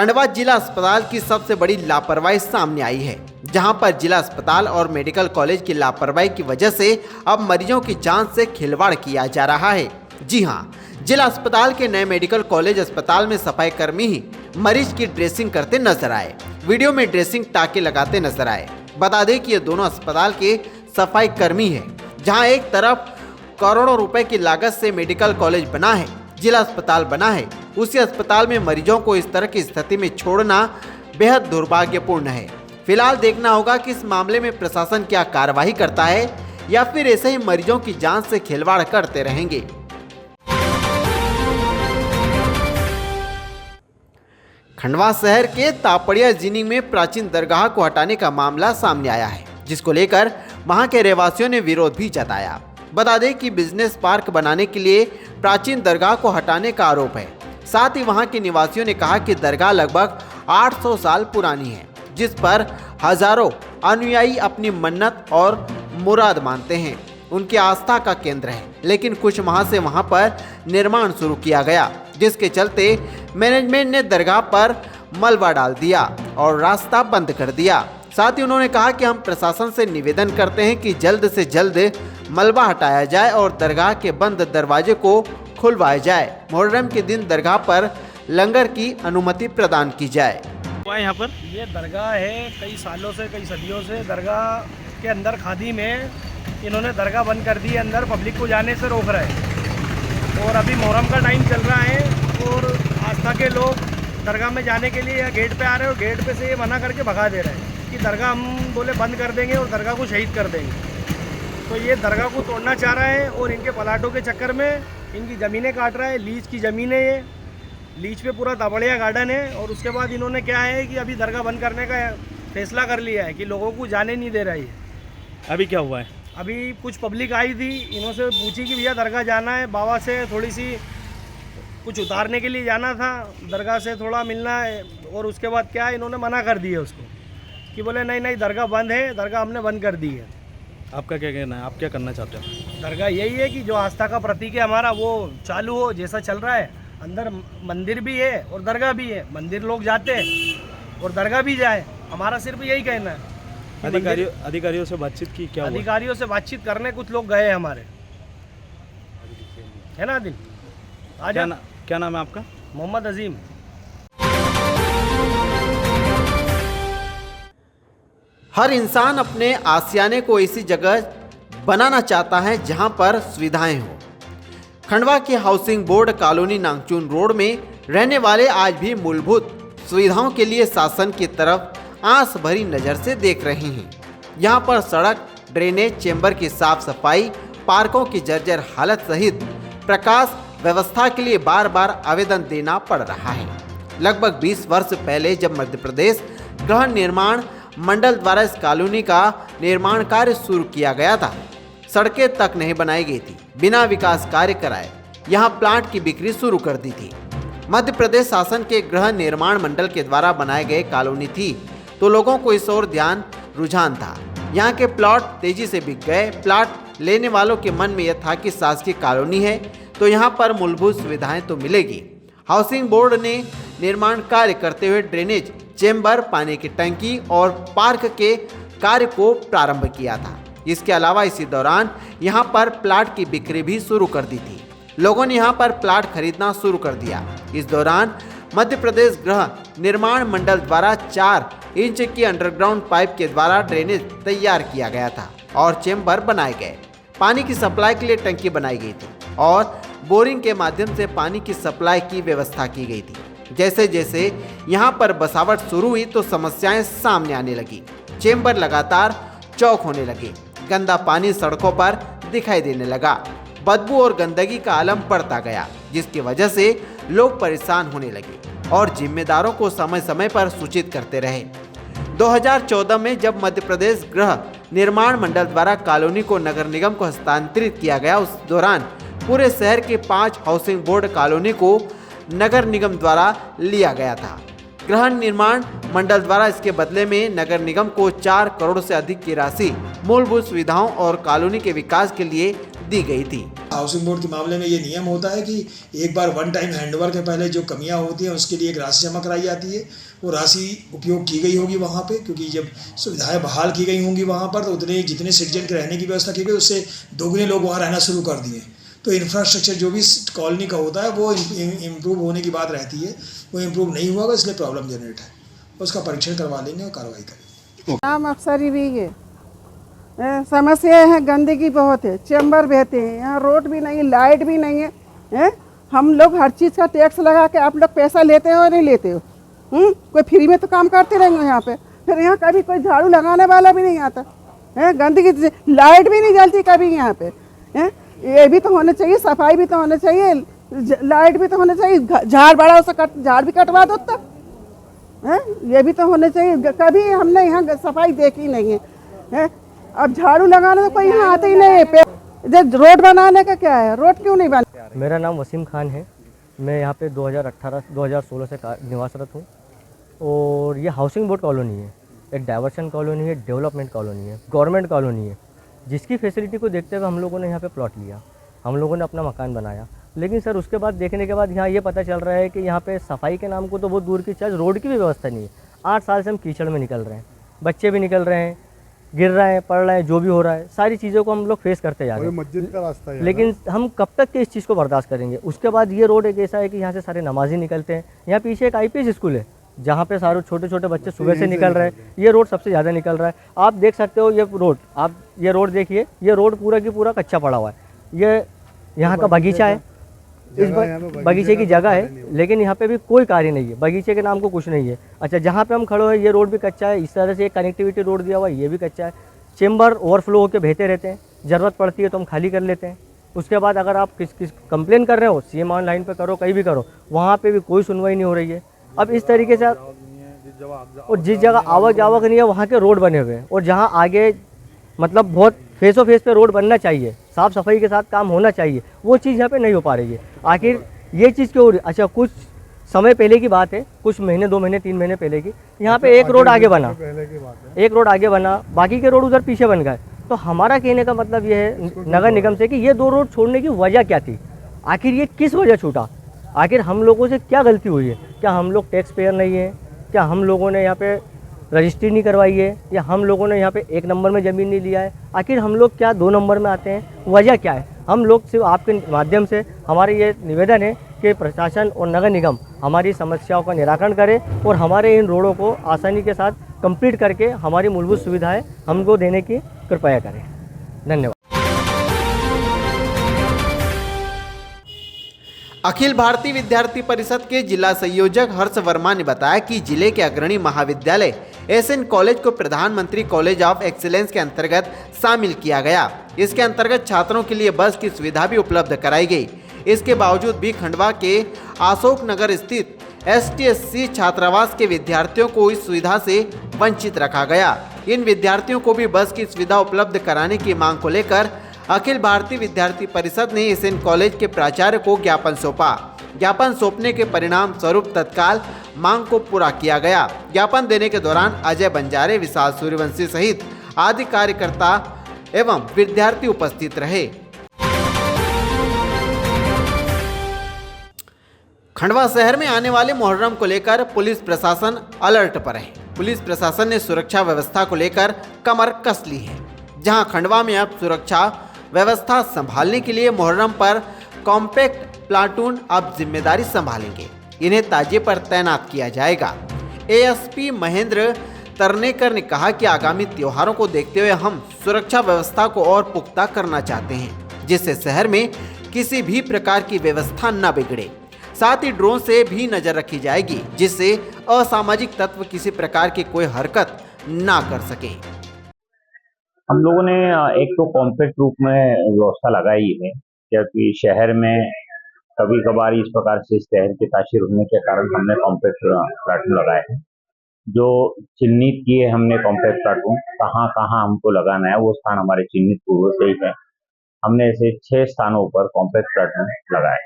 खंडवा जिला अस्पताल की सबसे बड़ी लापरवाही सामने आई है, जहां पर जिला अस्पताल और मेडिकल कॉलेज की लापरवाही की वजह से अब मरीजों की जान से खिलवाड़ किया जा रहा है। जी हां, जिला अस्पताल के नए मेडिकल कॉलेज अस्पताल में सफाई कर्मी ही मरीज की ड्रेसिंग करते नजर आए। वीडियो में ड्रेसिंग टाके लगाते नजर आए। बता दें कि ये दोनों अस्पताल के सफाई कर्मी है, जहां एक तरफ करोड़ों रुपए की लागत से मेडिकल कॉलेज बना है, जिला अस्पताल बना है, उसी अस्पताल में मरीजों को इस तरह की स्थिति में छोड़ना बेहद दुर्भाग्यपूर्ण है। फिलहाल देखना होगा कि इस मामले में प्रशासन क्या कार्रवाई करता है या फिर ऐसे ही मरीजों की जान से खिलवाड़ करते रहेंगे। खंडवा शहर के तापड़िया जीनी में प्राचीन दरगाह को हटाने का मामला सामने आया है, जिसको लेकर वहां के रहवासियों ने विरोध भी जताया। बता दें कि बिजनेस पार्क बनाने के लिए प्राचीन दरगाह को हटाने का आरोप है। साथ ही वहां के निवासियों ने कहा कि दरगाह लगभग 800 साल पुरानी है, जिस पर हजारों अनुयायी अपनी मन्नत और मुराद मानते हैं। उनकी आस्था का केंद्र है, लेकिन कुछ माह से वहां पर निर्माण शुरू किया गया, जिसके चलते मैनेजमेंट ने दरगाह पर मलबा डाल दिया और रास्ता बंद कर दिया। साथ ही उन्होंने कहा कि हम प्रशासन से निवेदन करते हैं कि जल्द से जल्द मलबा हटाया जाए और दरगाह के बंद दरवाजे को खुलवाया जाए। मुहर्रम के दिन दरगाह पर लंगर की अनुमति प्रदान की जाए। यहाँ पर ये दरगाह है, कई सालों से, कई सदियों से दरगाह के अंदर खादी में इन्होंने दरगाह बंद कर दी है, अंदर पब्लिक को जाने से रोक रहे हैं। और अभी मुहर्रम का टाइम चल रहा है और आस्था के लोग दरगाह में जाने के लिए या गेट पे आ रहे हैं और गेट पे से ये मना करके भगा दे रहे हैं कि दरगाह हम बोले बंद कर देंगे और दरगाह को शहीद कर देंगे। तो ये दरगाह को तोड़ना चाह रहा है और इनके प्लाटों के चक्कर में इनकी ज़मीनें काट रहा है। लीज की ज़मीनें, ये लीज पे पूरा तापड़िया गार्डन है। और उसके बाद इन्होंने क्या है कि अभी दरगाह बंद करने का फैसला कर लिया है कि लोगों को जाने नहीं दे रही है। अभी क्या हुआ है? अभी कुछ पब्लिक आई थी, इन्होंने पूछी कि भैया दरगाह जाना है, बाबा से थोड़ी सी कुछ उतारने के लिए जाना था, दरगाह से थोड़ा मिलना है। और उसके बाद क्या है, इन्होंने मना कर दिया उसको कि बोले नहीं नहीं दरगाह बंद है, दरगाह हमने बंद कर दी है। आपका क्या कहना है? आप क्या करना चाहते हो? दरगाह यही है कि जो आस्था का प्रतीक है हमारा वो चालू हो, जैसा चल रहा है। अंदर मंदिर भी है और दरगाह भी है, मंदिर लोग जाते हैं और दरगाह भी जाए। हमारा सिर्फ यही कहना है। अधिकारियों से बातचीत की? क्या अधिकारियों से बातचीत करने कुछ लोग गए हमारे, है ना दिल? क्या नाम है आपका? मोहम्मद अजीम। हर इंसान अपने आशियाने को ऐसी जगह बनाना चाहता है जहां पर सुविधाएं हो। खंडवा की हाउसिंग बोर्ड कॉलोनी नागचून रोड में रहने वाले आज भी मूलभूत सुविधाओं के लिए शासन की तरफ आंस भरी नजर से देख रहे हैं। यहां पर सड़क, ड्रेनेज, चेंबर की साफ सफाई, पार्कों की जर्जर हालत सहित प्रकाश व्यवस्था के लिए बार बार आवेदन देना पड़ रहा है। लगभग 20 वर्ष पहले जब मध्य प्रदेश गृह निर्माण मंडल द्वारा इस कॉलोनी का निर्माण कार्य शुरू किया गया था, सड़कें तक नहीं बनाई गई थी। बिना विकास कार्य कराए यहां प्लांट की बिक्री शुरू कर दी थी। मध्य प्रदेश शासन के गृह निर्माण मंडल के द्वारा बनाए गए कॉलोनी थी, तो लोगों को इस ओर ध्यान रुझान था। यहाँ के प्लॉट तेजी से बिक गए। प्लॉट लेने वालों के मन में यह था कि शासकीय कॉलोनी है तो यहाँ पर मूलभूत सुविधाएं तो मिलेगी। हाउसिंग बोर्ड ने निर्माण कार्य करते हुए ड्रेनेज, चेंबर, पानी की टंकी और पार्क के कार्य को प्रारंभ किया था। इसके अलावा इसी दौरान यहाँ पर प्लाट की बिक्री भी शुरू कर दी थी। लोगों ने यहाँ पर प्लाट खरीदना शुरू कर दिया। इस दौरान मध्य प्रदेश गृह निर्माण मंडल द्वारा 4 इंच की अंडरग्राउंड पाइप के द्वारा ड्रेनेज तैयार किया गया था और चेंबर बनाए गए। पानी की सप्लाई के लिए टंकी बनाई गई थी और बोरिंग के माध्यम से पानी की सप्लाई की व्यवस्था की गई थी। जैसे जैसे यहाँ पर बसावट शुरू हुई तो समस्याएं सामने आने लगी। चेंबर लगातार चौक होने लगे, गंदा पानी सड़कों पर दिखाई देने लगा, बदबू और गंदगी का आलम बढ़ता गया, जिसकी वजह से लोग परेशान होने लगे और जिम्मेदारों को समय समय पर सूचित करते रहे। 2014 में जब मध्य प्रदेश गृह निर्माण मंडल द्वारा कॉलोनी को नगर निगम को हस्तांतरित किया गया, उस दौरान पूरे शहर के 5 हाउसिंग बोर्ड कॉलोनी को नगर निगम द्वारा लिया गया था। गृह निर्माण मंडल द्वारा इसके बदले में नगर निगम को 4 करोड़ से अधिक की राशि मूलभूत सुविधाओं और कॉलोनी के विकास के लिए दी गई थी। हाउसिंग बोर्ड के मामले में ये नियम होता है कि एक बार वन टाइम हैंडओवर के पहले जो कमियां होती हैं उसके लिए एक राशि जमा कराई जाती है। वो राशि उपयोग की गई होगी वहाँ पे, क्योंकि जब सुविधाएं बहाल की गई होंगी वहाँ पर तो उतने जितने सिटीजन के रहने की व्यवस्था की गई उससे दोगुने लोग वहाँ रहना शुरू कर दिए। तो इंफ्रास्ट्रक्चर जो भी कॉलोनी का होता है वो इम्प्रूव होने की बात रहती है, वो इम्प्रूव नहीं हुआ, इसलिए प्रॉब्लम जनरेट है। उसका परीक्षण करवा लेंगे और कार्रवाई करेंगे। नाम अफसरी भी है। समस्या है, गंदगी बहुत है, चैम्बर बहते हैं, यहाँ रोड भी नहीं, लाइट भी नहीं है। हम लोग हर चीज़ का टैक्स लगा के आप लोग पैसा लेते हो नहीं लेते हो? कोई फ्री में तो काम करते रहेंगे यहाँ पे, फिर यहाँ कभी कोई झाड़ू लगाने वाला भी नहीं आता है। गंदगी, लाइट भी नहीं जलती कभी यहाँ पे है। ये भी तो होना चाहिए, सफाई भी तो होना चाहिए, लाइट भी तो होना चाहिए। झाड़ बड़ा उसे झाड़ भी कटवा दो तब है, ये भी तो होना चाहिए। कभी हमने यहाँ सफाई देखी नहीं है। अब झाड़ू लगाने तो कोई यहाँ आते ही नहीं है। रोड बनाने का क्या है, रोड क्यों नहीं बना? मेरा नाम वसीम खान है। मैं यहाँ पे 2016 से निवासरत हूँ और ये हाउसिंग बोर्ड कॉलोनी है, एक डाइवर्शन कॉलोनी है, डेवलपमेंट कॉलोनी है, गवर्नमेंट कॉलोनी है, जिसकी फैसिलिटी को देखते हुए हम लोगों ने यहाँ पे प्लॉट लिया, हम लोगों ने अपना मकान बनाया। लेकिन सर उसके बाद देखने के बाद यहाँ ये पता चल रहा है कि यहाँ पे सफाई के नाम को तो बहुत दूर की चीज़, रोड की भी व्यवस्था नहीं है। 8 साल से हम कीचड़ में निकल रहे हैं, बच्चे भी निकल रहे हैं, गिर रहे हैं, पड़ रहे हैं, जो भी हो रहा है सारी चीज़ों को हम लोग फेस करते जा रहे हैं। मस्जिद का रास्ता है, लेकिन हम कब तक के इस चीज़ को बर्दाश्त करेंगे? उसके बाद ये रोड एक ऐसा है कि यहाँ से सारे नमाजी निकलते हैं। यहाँ पीछे एक IPS स्कूल है जहाँ पे सारे छोटे छोटे बच्चे सुबह से निकल रहे हैं। ये रोड सबसे ज़्यादा निकल रहा है। आप देख सकते हो ये रोड, आप ये रोड देखिए, ये रोड पूरा की पूरा कच्चा पड़ा हुआ है। ये यहाँ का बगीचा है, इस बगीचे की जगह है, लेकिन यहाँ पे भी कोई कार्य नहीं है, बगीचे के नाम को कुछ नहीं है। अच्छा, जहाँ पे हम खड़े हैं ये रोड भी कच्चा है, इस तरह से एक कनेक्टिविटी रोड दिया हुआ है, ये भी कच्चा है। चेम्बर ओवरफ्लो होकर बहते रहते हैं, ज़रूरत पड़ती है तो हम खाली कर लेते हैं। उसके बाद अगर आप किस कंप्लेन कर रहे हो, CM ऑनलाइन पे करो, कहीं भी करो, वहाँ पे भी कोई सुनवाई नहीं हो रही है। अब इस तरीके से, और जिस जगह आवक जावक नहीं है वहाँ के रोड बने हुए हैं, और जहाँ आगे मतलब बहुत फेसो फेस पे रोड बनना चाहिए, साफ़ सफाई के साथ काम होना चाहिए, वो चीज़ यहाँ पे नहीं हो पा रही है। आखिर ये चीज़ क्यों हो रही? अच्छा, कुछ समय पहले की बात है, कुछ महीने 2 महीने 3 महीने पहले की, यहाँ पे एक रोड आगे बना, एक रोड आगे बना, बाकी के रोड उधर पीछे बन गए। तो हमारा कहने का मतलब ये है नगर निगम से कि ये 2 रोड छोड़ने की वजह क्या थी? आखिर ये किस वजह छूटा? आखिर हम लोगों से क्या गलती हुई है? क्या हम लोग टैक्स पेयर नहीं है? क्या हम लोगों ने यहाँ पे रजिस्ट्री नहीं करवाई है? या हम लोगों ने यहाँ पे 1 नंबर में ज़मीन नहीं लिया है? आखिर हम लोग क्या 2 नंबर में आते हैं? वजह क्या है? हम लोग सिर्फ आपके माध्यम से हमारे ये निवेदन है कि प्रशासन और नगर निगम हमारी समस्याओं का निराकरण करे और हमारे इन रोडों को आसानी के साथ कंप्लीट करके हमारी मूलभूत सुविधाएं हमको देने की कृपया करें। धन्यवाद। अखिल भारतीय विद्यार्थी परिषद के जिला संयोजक हर्ष वर्मा ने बताया कि जिले के अग्रणी महाविद्यालय SN कॉलेज को प्रधानमंत्री कॉलेज ऑफ एक्सीलेंस के अंतर्गत शामिल किया गया। इसके अंतर्गत छात्रों के लिए बस की सुविधा भी उपलब्ध कराई गई। इसके बावजूद भी खंडवा के अशोक नगर स्थित STSC छात्रावास के विद्यार्थियों को इस सुविधा से वंचित रखा गया। इन विद्यार्थियों को भी बस की सुविधा उपलब्ध कराने की मांग को लेकर अखिल भारतीय विद्यार्थी परिषद ने SN कॉलेज के प्राचार्य को ज्ञापन सौंपा। ज्ञापन सौंपने के परिणाम स्वरूप तत्काल मांग को पूरा किया गया। ज्ञापन देने के दौरान अजय बंजारे, विशाल सूर्यवंशी सहित आदि कार्यकर्ता एवं विद्यार्थी उपस्थित रहे। खंडवा शहर में आने वाले मुहर्रम को लेकर पुलिस प्रशासन अलर्ट पर है। पुलिस प्रशासन ने सुरक्षा व्यवस्था को लेकर कमर कस ली है। जहां खंडवा में अब सुरक्षा व्यवस्था संभालने के लिए मुहर्रम पर कॉम्पैक्ट प्लाटून अब जिम्मेदारी संभालेंगे। इन्हें ताजिए पर तैनात किया जाएगा। ASP महेंद्र तरनेकर ने कहा कि आगामी त्योहारों को देखते हुए हम सुरक्षा व्यवस्था को और पुख्ता करना चाहते हैं, जिससे शहर में किसी भी प्रकार की व्यवस्था न बिगड़े। साथ ही ड्रोन से भी नजर रखी जाएगी, जिससे असामाजिक तत्व किसी प्रकार की कोई हरकत ना कर सके। हम लोगों ने एक तो कॉम्पैक्ट रूप में व्यवस्था लगाई है, क्योंकि शहर में कभी कभार इस प्रकार से शहर के तासीर होने के कारण हमने कॉम्पैक्ट प्लाटून लगाए हैं। जो चिन्हित किए हमने कॉम्पैक्ट प्लाटून कहाँ कहाँ हमको लगाना है, वो स्थान हमारे चिन्हित पूर्व से ही है। हमने ऐसे 6 स्थानों पर कॉम्पैक्ट प्लाटून लगाए।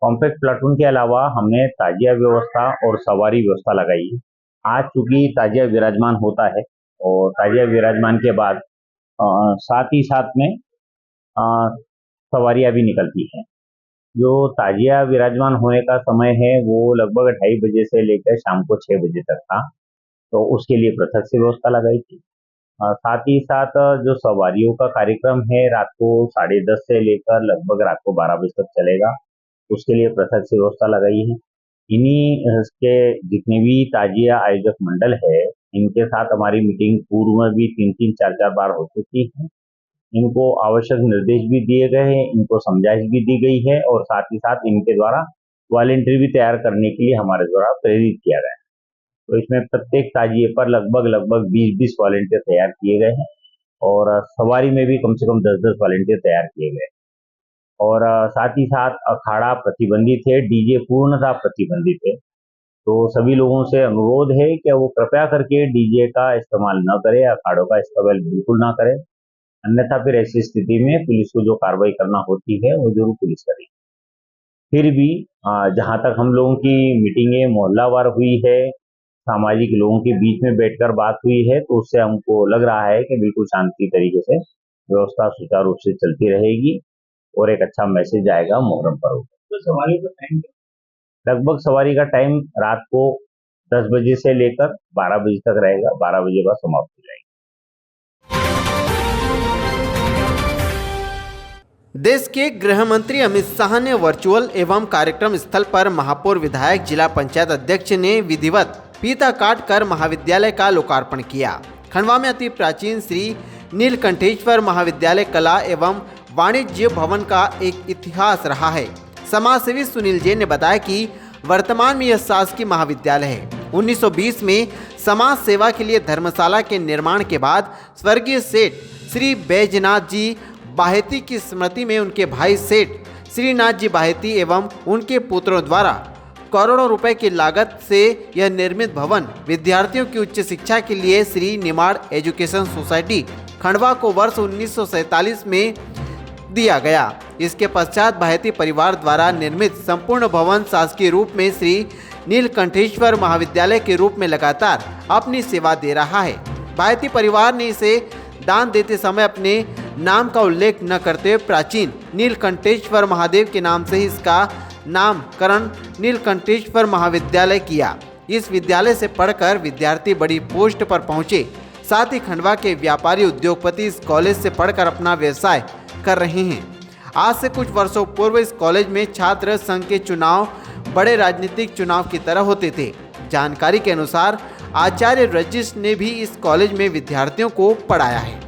कॉम्पैक्ट प्लाटून के अलावा हमने ताजिया व्यवस्था और सवारी व्यवस्था लगाई है। आज चूंकि ताजिया विराजमान होता है और ताजिया विराजमान के बाद साथ ही साथ में सवारियां भी निकलती हैं। जो ताजिया विराजमान होने का समय है वो लगभग 2:30 बजे से लेकर शाम को 6 बजे तक था, तो उसके लिए पृथक से व्यवस्था लगाई थी। साथ ही साथ जो सवारियों का कार्यक्रम है रात को 10:30 से लेकर लगभग रात को 12 बजे तक चलेगा, उसके लिए पृथक से व्यवस्था लगाई है। इन्हीं के जितने भी ताजिया आयोजक मंडल है, इनके साथ हमारी मीटिंग पूर्व में भी 3-3, 4-4 बार हो चुकी है। इनको आवश्यक निर्देश भी दिए गए हैं, इनको समझाइश भी दी गई है और साथ ही साथ इनके द्वारा वॉलंटियर भी तैयार करने के लिए हमारे द्वारा प्रेरित किया गया है। तो इसमें प्रत्येक ताजिए पर लगभग 20-20 वॉलंटियर तैयार किए गए हैं और सवारी में भी कम से कम 10-10 वॉलंटियर तैयार किए गए और साथ ही साथ अखाड़ा प्रतिबंधित है, डीजे पूर्णतः प्रतिबंधित है। तो सभी लोगों से अनुरोध है कि वो कृपया करके डीजे का इस्तेमाल न करें, अखाड़ों का इस्तेमाल बिल्कुल ना करें, अन्यथा फिर ऐसी स्थिति में पुलिस को जो कार्रवाई करना होती है वो जरूर पुलिस करेगी। फिर भी जहाँ तक हम लोगों की मीटिंगें मोहल्लावार हुई है, सामाजिक लोगों के बीच में बैठकर बात हुई है, तो उससे हमको लग रहा है कि बिल्कुल शांति तरीके से व्यवस्था सुचारू रूप से चलती रहेगी और एक अच्छा मैसेज आएगा मुहर्रम पर्व। तो सवारी का टाइम लगभग सवारी का टाइम रात को 10 बजे से लेकर 12 बजे तक रहेगा, 12 बजे बाद समाप्त हो जाएगी। देश के गृह मंत्री अमित शाह ने वर्चुअल एवं कार्यक्रम स्थल पर महापौर विधायक जिला पंचायत अध्यक्ष ने विधिवत फीता काट कर महाविद्यालय का लोकार्पण किया। खंडवा में अति प्राचीन श्री नीलकंठेश्वर महाविद्यालय कला एवं वाणिज्य भवन का एक इतिहास रहा है। समाजसेवी सुनील जैन ने बताया कि वर्तमान में यह शासकीय महाविद्यालय है। 1920 में समाज सेवा के लिए धर्मशाला के निर्माण के बाद स्वर्गीय सेठ श्री बैजनाथ जी बाहेती की स्मृति में उनके भाई सेठ श्रीनाथ जी बाहेती एवं उनके पुत्रों द्वारा करोड़ों रुपए की लागत से यह निर्मित भवन विद्यार्थियों की उच्च शिक्षा के लिए श्री निमाड़ एजुकेशन सोसाइटी खंडवा को वर्ष 1947 में दिया गया। इसके पश्चात बाहेती परिवार द्वारा निर्मित संपूर्ण भवन शासकीय रूप में श्री नीलकंठेश्वर महाविद्यालय के रूप में लगातार अपनी सेवा दे रहा है। बाहेती परिवार ने इसे दान देते समय अपने नाम का उल्लेख न करते हुए प्राचीन नीलकंठेश्वर महादेव के नाम से ही इसका नामकरण नीलकंठेश्वर महाविद्यालय किया। इस विद्यालय से पढ़कर विद्यार्थी बड़ी पोस्ट पर पहुंचे। साथ ही खंडवा के व्यापारी उद्योगपति इस कॉलेज से पढ़कर अपना व्यवसाय कर रहे हैं। आज से कुछ वर्षों पूर्व इस कॉलेज में छात्र संघ के चुनाव बड़े राजनीतिक चुनाव की तरह होते थे। जानकारी के अनुसार आचार्य रजिश ने भी इस कॉलेज में विद्यार्थियों को पढ़ाया है।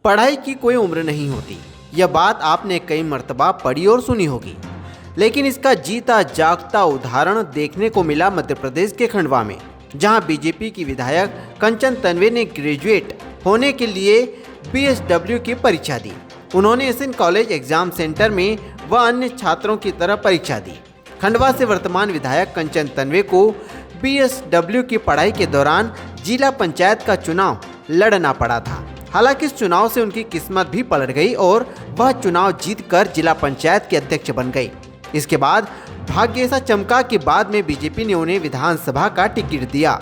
पढ़ाई की कोई उम्र नहीं होती, यह बात आपने कई मर्तबा पढ़ी और सुनी होगी, लेकिन इसका जीता जागता उदाहरण देखने को मिला मध्य प्रदेश के खंडवा में, जहां बीजेपी की विधायक कंचन तन्वे ने ग्रेजुएट होने के लिए BSW की परीक्षा दी। उन्होंने एसएन कॉलेज एग्जाम सेंटर में व अन्य छात्रों की तरह परीक्षा दी। खंडवा से वर्तमान विधायक कंचन तन्वे को BSW की पढ़ाई के दौरान जिला पंचायत का चुनाव लड़ना पड़ा था। हालांकि इस चुनाव से उनकी किस्मत भी पलट गई और वह चुनाव जीतकर जिला पंचायत के अध्यक्ष बन गई। इसके बाद भाग्य ऐसा चमका कि बाद में बीजेपी ने उन्हें विधानसभा का टिकट दिया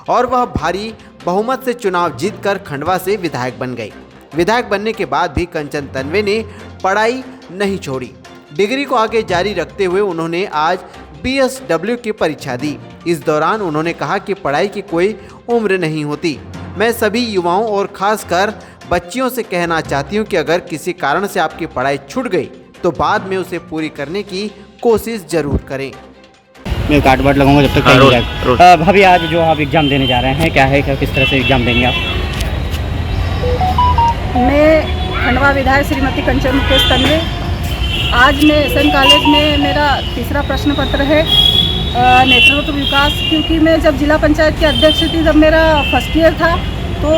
और वह भारी बहुमत से चुनाव जीतकर खंडवा से विधायक बन गई। विधायक बनने के बाद भी कंचन तन्वे ने पढ़ाई नहीं छोड़ी। डिग्री को आगे जारी रखते हुए उन्होंने आज BSW की परीक्षा दी। इस दौरान उन्होंने कहा कि पढ़ाई की कोई उम्र नहीं होती। मैं सभी युवाओं और खासकर बच्चियों से कहना चाहती हूं कि अगर किसी कारण से आपकी पढ़ाई छूट गई तो बाद में उसे पूरी करने की कोशिश जरूर करें। मैं कार्ड वार्ड लगाऊंगा जब तक नहीं जाएगा। भाभी आज जो आप एग्ज़ाम देने जा रहे हैं क्या है, क्या किस तरह से एग्ज़ाम देंगे आप? मैं खंडवा विधायक श्रीमती कंचन मुकेश तन्वे। आज मैं एसएन कॉलेज में मेरा तीसरा प्रश्न पत्र है नेतृत्व विकास, क्योंकि मैं जब जिला पंचायत की अध्यक्ष थी जब मेरा फर्स्ट ईयर था तो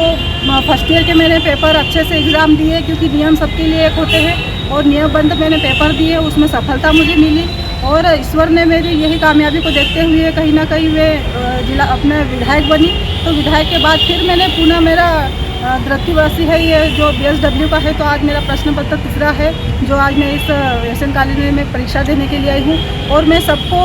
फर्स्ट ईयर के मैंने पेपर अच्छे से एग्ज़ाम दिए, क्योंकि नियम सबके लिए एक होते हैं और नियमबद्ध मैंने पेपर दिए, उसमें सफलता मुझे मिली और ईश्वर ने मेरी यही कामयाबी को देखते हुए कहीं ना कहीं मैं जिला अपने विधायक बनी। तो विधायक के बाद फिर मैंने पुनः मेरा द्वितीयवर्षी है ये जो BSW का है, तो आज मेरा प्रश्न पत्र तीसरा है जो आज मैं इस एसएन कॉलेज में परीक्षा देने के लिए आई हूँ। और मैं सबको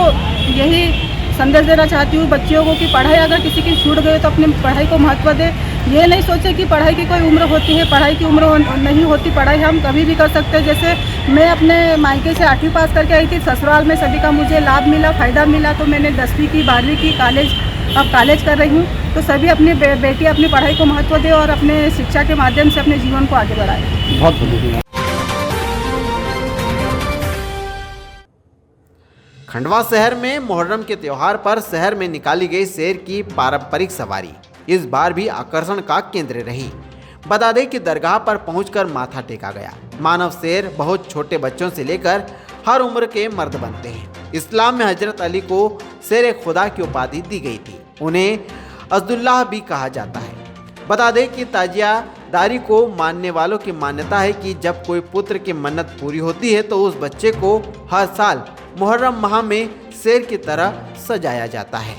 यही संदेश देना चाहती हूँ बच्चियों को कि पढ़ाई अगर किसी की छूट गई तो अपनी पढ़ाई को महत्व दे। ये नहीं सोचे कि पढ़ाई की कोई उम्र होती है, पढ़ाई की उम्र नहीं होती, पढ़ाई हम कभी भी कर सकते हैं। जैसे मैं अपने मायके से 8वीं पास करके आई थी, ससुराल में सभी का मुझे लाभ मिला, फ़ायदा मिला, तो मैंने 10वीं की 12वीं की, अब कॉलेज कर रही हूँ। तो सभी अपनी बेटी अपनी पढ़ाई को महत्व दें और अपने शिक्षा के माध्यम से अपने जीवन को आगे बढ़ाएं। बहुत बहुत खंडवा शहर में मुहर्रम के त्योहार पर शहर में निकाली गई शेर की पारंपरिक सवारी इस बार भी आकर्षण का केंद्र रही। बता दें कि दरगाह पर पहुंचकर माथा टेका गया। मानव शेर बहुत छोटे बच्चों से लेकर हर उम्र के मर्द बनते हैं। इस्लाम में हजरत अली को शेर खुदा की उपाधि दी गई थी। उन्हें अब्दुल्लाह भी कहा जाता है। बता दें कि ताजियादारी को मानने वालों की मान्यता है कि जब कोई पुत्र की मन्नत पूरी होती है तो उस बच्चे को हर साल मुहर्रम माह में शेर की तरह सजाया जाता है।